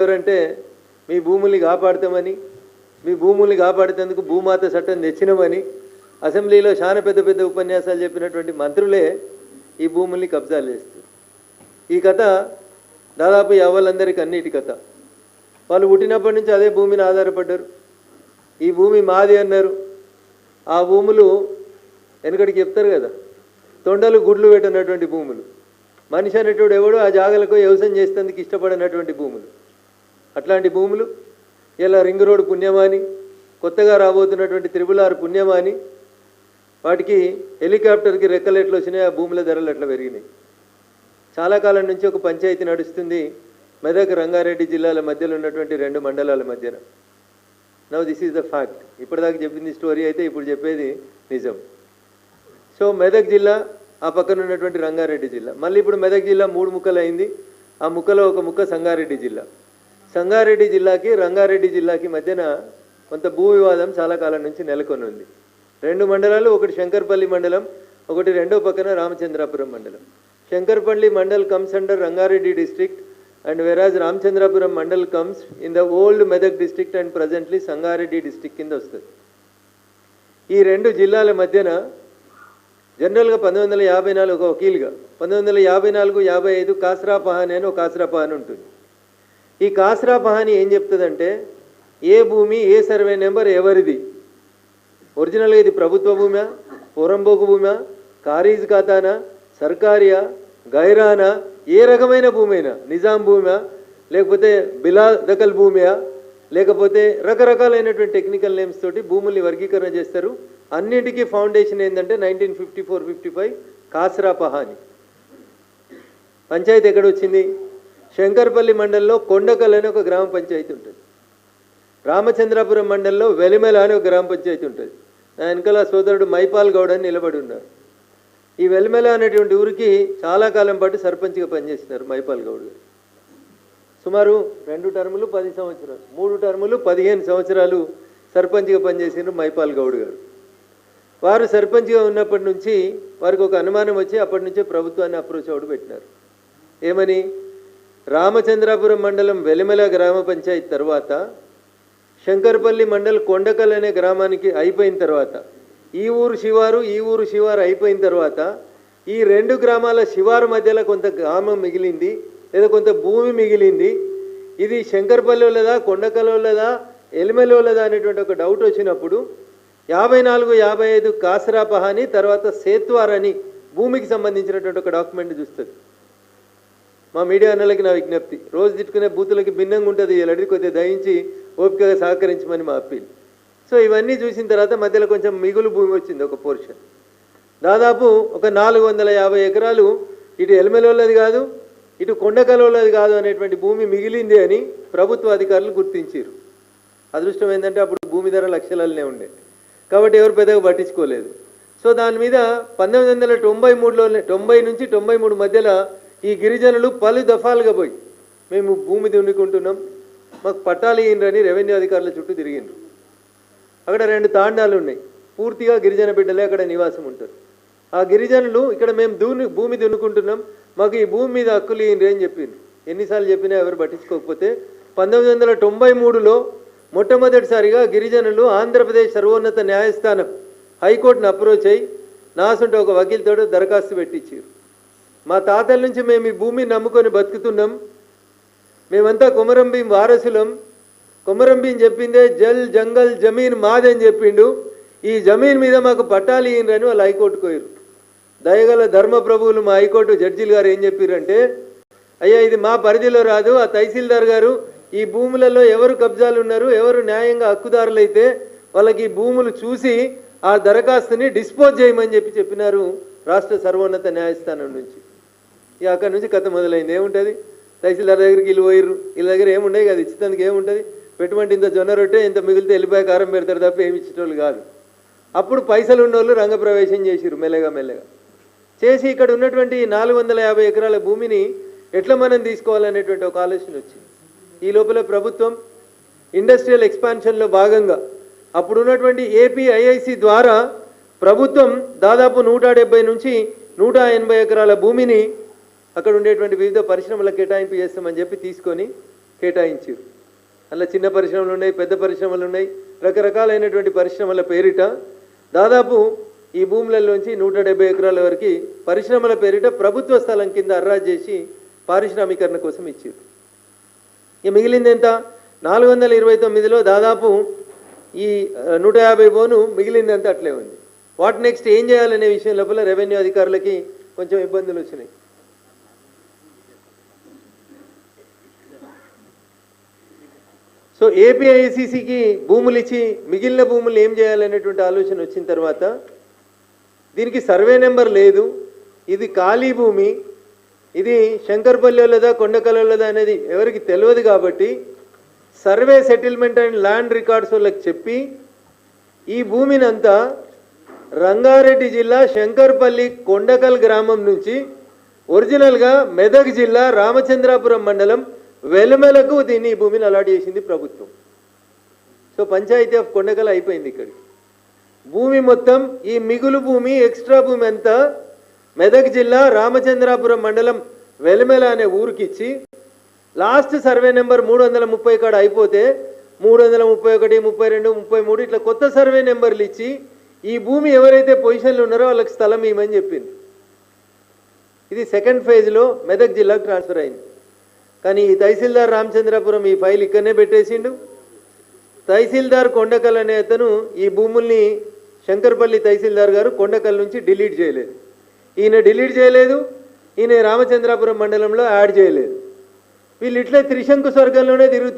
ఎవరంటే మీ భూముల్ని కాపాడుతామని, మీ భూముల్ని కాపాడుతందుకు భూమాత చట్టం తెచ్చినామని అసెంబ్లీలో చాలా పెద్ద పెద్ద ఉపన్యాసాలు చెప్పినటువంటి మంత్రులే ఈ భూముల్ని కబ్జాలు చేస్తారు. ఈ కథ దాదాపు యవ్వలందరికీ అన్నిటి కథ. వాళ్ళు పుట్టినప్పటి నుంచి అదే భూమిని ఆధారపడ్డారు. ఈ భూమి మాది అన్నారు. ఆ భూములు వెనకడికి చెప్తారు కదా, తొండలు గుడ్లు పెట్టినటువంటి భూములు. మనిషి అనేటోడు ఎవడో ఆ జాగలకు వ్యవసాయం చేసేందుకు ఇష్టపడినటువంటి భూములు. అట్లాంటి భూములు ఇలా రింగ్ రోడ్ పుణ్యమాని, కొత్తగా రాబోతున్నటువంటి త్రిపుల్ పుణ్యమాని, వాటికి హెలికాప్టర్కి రెక్కలు ఎట్లా వచ్చినాయి, ఆ భూముల ధరలు ఎట్లా పెరిగినాయి. చాలా కాలం నుంచి ఒక పంచాయతీ నడుస్తుంది మెదక్ రంగారెడ్డి జిల్లాల మధ్యలో ఉన్నటువంటి 2 మండలాల మధ్యన. Now this is the fact. ఇప్పటిదాకా చెప్పింది స్టోరీ అయితే ఇప్పుడు చెప్పేది నిజం. సో మెదక్ జిల్లా, ఆ పక్కన ఉన్నటువంటి రంగారెడ్డి జిల్లా, మళ్ళీ ఇప్పుడు మెదక్ జిల్లా 3 ముక్కలు అయింది. ఆ ముక్కలో ఒక ముక్క సంగారెడ్డి జిల్లా. సంగారెడ్డి జిల్లాకి రంగారెడ్డి జిల్లాకి మధ్యన కొంత భూ వివాదం చాలా కాలం నుంచి నెలకొని ఉంది. 2 మండలాలు, ఒకటి శంకర్పల్లి మండలం, ఒకటి రెండో పక్కన రామచంద్రాపురం మండలం. Shankarpally mandal comes under Rangareddy district and whereas Ramachandrapuram mandal comes in the old Medak district and presently Sangareddy district కింద వస్తుంది. ఈ 2 జిల్లాల మధ్యన జనరల్గా 1954 ఒక వకీలుగా 1954-55 కాస్రా పహాని అని ఒక కాస్రా పహాని ఉంటుంది. ఈ కాస్రా పహాని ఏం చెప్తుందంటే, ఏ భూమి ఏ సర్వే నెంబర్ ఎవరిది, ఒరిజినల్గా ఇది ప్రభుత్వ భూమా, పొరంబోకు భూమా, ఖారీజ్ ఖాతానా, సర్కారియా, గైరానా, ఏ రకమైన భూమైనా, నిజాం భూమా, లేకపోతే బిలా దఖల్ భూమియా, లేకపోతే రకరకాలైనటువంటి టెక్నికల్ నేమ్స్ తోటి భూముల్ని వర్గీకరణ చేస్తారు. అన్నిటికీ ఫౌండేషన్ ఏంటంటే 1954-55 కాస్రా పహాని. పంచాయతీ ఎక్కడ వచ్చింది? శంకర్పల్లి మండలంలో కొండకల్ అనే ఒక గ్రామ పంచాయతీ ఉంటుంది. రామచంద్రాపురం మండలంలో వెలిమెల అనే ఒక గ్రామ పంచాయతీ ఉంటుంది. నా వెనకాల సోదరుడు మైపాల్ గౌడ్ అని నిలబడి ఉన్నారు. ఈ వెలిమెల అనేటువంటి ఊరికి చాలా కాలం పాటు సర్పంచ్గా పనిచేస్తున్నారు మైపాల్ గౌడ్ గారు. సుమారు 2 టర్ములు 10 సంవత్సరాలు, 3 టర్ములు 15 సంవత్సరాలు సర్పంచ్గా పనిచేసినారు మైపాల్ గౌడ్ గారు. వారు సర్పంచ్గా ఉన్నప్పటి నుంచి వారికి ఒక అనుమానం వచ్చి అప్పటి నుంచే ప్రభుత్వాన్ని అప్రోచ్ అవుడు పెట్టినారు. ఏమని? రామచంద్రాపురం మండలం వెలిమెల గ్రామ పంచాయతీ తర్వాత శంకర్పల్లి మండల్ కొండకల్ అనే గ్రామానికి అయిపోయిన తర్వాత, ఈ ఊరు శివారు అయిపోయిన తర్వాత ఈ 2 గ్రామాల శివారు మధ్యలో కొంత గ్రామం మిగిలింది, లేదా కొంత భూమి మిగిలింది. ఇది శంకర్పల్లిలోదా, కొండకల్లోదా, ఎలిమెలోదా అనేటువంటి ఒక డౌట్ వచ్చినప్పుడు 54-55 కాసరా పహాని, తర్వాత సేత్వార్ అని భూమికి సంబంధించినటువంటి ఒక డాక్యుమెంట్ చూస్తుంది. మా మీడియా అన్నలకి నా విజ్ఞప్తి, రోజు తిట్టుకునే బూతులకి భిన్నంగా ఉంటుంది, ఇలాంటి కొద్దిగా దయించి ఓపికగా సహకరించమని మా అప్పీల్. సో ఇవన్నీ చూసిన తర్వాత మధ్యలో కొంచెం మిగులు భూమి వచ్చింది, ఒక పోర్షన్. దాదాపు ఒక 450 ఎకరాలు ఇటు ఎలిమెలోది కాదు, ఇటు కొండకలోది కాదు అనేటువంటి భూమి మిగిలింది అని ప్రభుత్వ అధికారులు గుర్తించారు. అదృష్టం ఏంటంటే అప్పుడు భూమి ధర లక్షలనే ఉండే, కాబట్టి ఎవరు పెద్దగా పట్టించుకోలేదు. సో దాని మీద 1993 నుంచి 93 మధ్యలో ఈ గిరిజనులు పలు దఫాలుగా పోయి మేము భూమి దున్నుకుంటున్నాం, మాకు పట్టాలు ఇయ్యండి రెవెన్యూ అధికారుల చుట్టూ తిరిగిండ్రు. అక్కడ 2 తాండాలు ఉన్నాయి, పూర్తిగా గిరిజన బిడ్డలే అక్కడ నివాసం ఉంటారు. ఆ గిరిజనులు ఇక్కడ మేము భూమి దున్నుకుంటున్నాం, మాకు ఈ భూమి మీద హక్కులు ఇయ్యండి అని చెప్పిండ్రు. ఎన్నిసార్లు చెప్పినా ఎవరు పట్టించుకోకపోతే 1993లో మొట్టమొదటిసారిగా గిరిజనులు ఆంధ్రప్రదేశ్ సర్వోన్నత న్యాయస్థానం హైకోర్టును అప్రోచ్ అయ్యి నాసుంటే ఒక వకీల్తో దరఖాస్తు పెట్టించారు. మా తాతల నుంచి మేము ఈ భూమిని నమ్ముకొని బతుకుతున్నాం, మేమంతా కొమరంభీం వారసులం, కొమరంభీం చెప్పిందే జల్ జంగల్ జమీన్ మాదని చెప్పిండు, ఈ జమీన్ మీద మాకు పట్టాలు ఇయ్యండి వాళ్ళు హైకోర్టుకు పోయారు. దయగల ధర్మప్రభువులు మా హైకోర్టు జడ్జీలు గారు ఏం చెప్పారంటే, అయ్యా ఇది మా పరిధిలో రాదు, ఆ తహసీల్దార్ గారు ఈ భూములలో ఎవరు కబ్జాలు ఉన్నారు, ఎవరు న్యాయంగా హక్కుదారులైతే వాళ్ళకి ఈ భూములు చూసి ఆ దరఖాస్తుని డిస్పోజ్ చేయమని చెప్పినారు రాష్ట్ర సర్వోన్నత న్యాయస్థానం నుంచి. ఇక అక్కడి నుంచి కథ మొదలైంది. ఏముంటుంది, తహసీల్దార్ దగ్గరికి వీళ్ళు పోయిర్రు, వీళ్ళ దగ్గర ఏముండవు కదా, ఇచ్చేందుకు ఏముంటుంది, పెట్టుబడి ఇంత జొన్న రొట్టె ఇంత మిగిలితే వెళ్ళిపోయి కారం పెడతారు తప్ప ఏమి ఇచ్చేటోళ్ళు కాదు. అప్పుడు పైసలు ఉన్నోళ్ళు రంగప్రవేశం చేసిరు, మెల్లగా చేసి ఇక్కడ ఉన్నటువంటి 450 ఎకరాల భూమిని ఎట్లా మనం తీసుకోవాలనేటువంటి ఒక ఆలోచన వచ్చింది. ఈ లోపల ప్రభుత్వం ఇండస్ట్రియల్ ఎక్స్పాన్షన్లో భాగంగా అప్పుడు ఉన్నటువంటి ఏపీఐఐసి ద్వారా ప్రభుత్వం దాదాపు 170 నుంచి 180 ఎకరాల భూమిని అక్కడ ఉండేటువంటి వివిధ పరిశ్రమలకు కేటాయింపు చేస్తామని చెప్పి తీసుకొని కేటాయించారు. అలా చిన్న పరిశ్రమలు ఉన్నాయి, పెద్ద పరిశ్రమలు ఉన్నాయి, రకరకాలైనటువంటి పరిశ్రమల పేరిట దాదాపు ఈ భూములలోంచి 170 ఎకరాల వరకు పరిశ్రమల పేరిట ప్రభుత్వ స్థలం కింద అర్రాజు చేసి పారిశ్రామీకరణ కోసం ఇచ్చారు. ఇక మిగిలింది ఎంత? 429లో దాదాపు ఈ 150 పోను మిగిలిందంతా అట్లే ఉంది. వాట్ నెక్స్ట్ ఏం చేయాలనే విషయం లోపల రెవెన్యూ అధికారులకి కొంచెం ఇబ్బందులు వచ్చినాయి. సో ఏపీఐసిసికి భూములు ఇచ్చి మిగిలిన భూములు ఏం చేయాలనేటువంటి ఆలోచన వచ్చిన తర్వాత దీనికి సర్వే నెంబర్ లేదు, ఇది ఖాళీ భూమి, ఇది శంకర్పల్లిలోదా కొండకల్లోదా అనేది ఎవరికి తెలియదు కాబట్టి survey settlement and land records వాళ్ళకి చెప్పి ఈ భూమిని అంతా రంగారెడ్డి జిల్లా శంకర్పల్లి కొండకల్ గ్రామం నుంచి ఒరిజినల్గా మెదక్ జిల్లా రామచంద్రాపురం మండలం వెలుమెలకు దీన్ని భూమిని అలాట్ చేసింది ప్రభుత్వం. సో పంచాయతీ ఆఫ్ కొండకల్ అయిపోయింది. ఇక్కడికి భూమి మొత్తం ఈ మిగులు భూమి ఎక్స్ట్రా భూమి అంతా మెదక్ జిల్లా రామచంద్రాపురం మండలం వెలుమెల అనే ఊరికి ఇచ్చి లాస్ట్ సర్వే నెంబర్ 330 కాడ అయిపోతే 331, 32, 33 ఇట్లా కొత్త సర్వే నెంబర్లు ఇచ్చి ఈ భూమి ఎవరైతే పొజిషన్లో ఉన్నారో వాళ్ళకి స్థలం ఇవ్వమని చెప్పింది. ఇది సెకండ్ ఫేజ్లో మెదక్ జిల్లాకు ట్రాన్స్ఫర్ అయింది. కానీ ఈ తహసీల్దార్ రామచంద్రాపురం ఈ ఫైల్ ఇక్కడనే పెట్టేసిండు. తహసీల్దార్ కొండకల్ అనే అతను ఈ భూముల్ని శంకర్పల్లి తహసీల్దార్ గారు కొండకల్ నుంచి డిలీట్ చేయలేదు. ఈయన డిలీట్ చేయలేదు, ఈయన రామచంద్రాపురం మండలంలో యాడ్ చేయలేదు. వీళ్ళు ఇట్లే త్రిశంకు స్వర్గంలోనే తిరుగుతున్నారు.